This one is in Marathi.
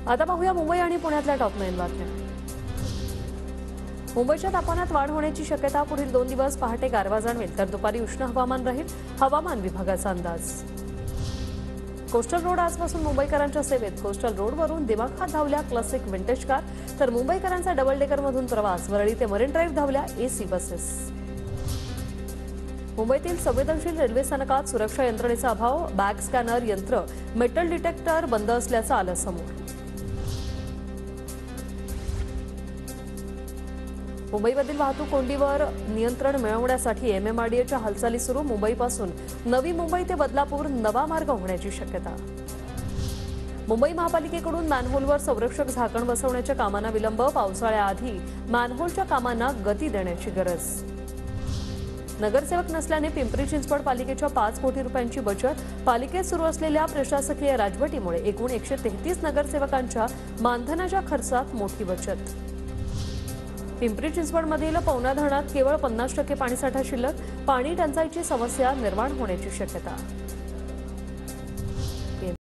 आता पाहूया मुंबई आणि पुण्यातल्या टॉप 9 बातम्या। मुंबईच्या तापमानात वाढ होण्याची शक्यता। पुढील 2 दिवस पहाटे गारवा जाणवेल तर दुपारी उष्ण हवामान राहील, हवामान विभागाचा अंदाज। कोस्टल रोड आजपासून मुंबईकरांच्या सेवेत। कोस्टल रोडवरून दिमाखात धावल्या क्लासिक विंटेज कार, तर मुंबईकरांचा डबल डेकरमधून प्रवास। वरळी ते मरीन ड्राईव्ह धावल्या एसी बसेस। मुंबईतील संवेदनशील रेल्वे स्थानकात सुरक्षा यंत्रणेचा अभाव। बॅग स्कॅनर यंत्र, मेटल डिटेक्टर बंद असल्याचं आलं समोर। मुंबईमधील वाहतूक कोंडीवर नियंत्रण मिळवण्यासाठी एमएमआरडीएच्या हालचाली सुरू। मुंबईपासून नवी मुंबई ते बदलापूर नवा मार्ग होण्याची शक्यता। मुंबई महापालिकेकडून मॅनहोलवर संरक्षक झाकण बसवण्याच्या कामांना विलंब। पावसाळ्याआधी मॅनहोलच्या कामांना गती देण्याची गरज। नगरसेवक नसल्याने पिंपरी चिंचवड पालिकेच्या 5 कोटी रुपयांची बचत। पालिकेत सुरू असलेल्या प्रशासकीय राजवटीमुळे एकूण 133 नगरसेवकांच्या मानधनाच्या खर्चात मोठी बचत। पिंपरी चिंचवडमधील पवना धरणात केवळ 50% पाणीसाठा शिल्लक। पाणी टंचाईची समस्या निर्माण होण्याची शक्यता।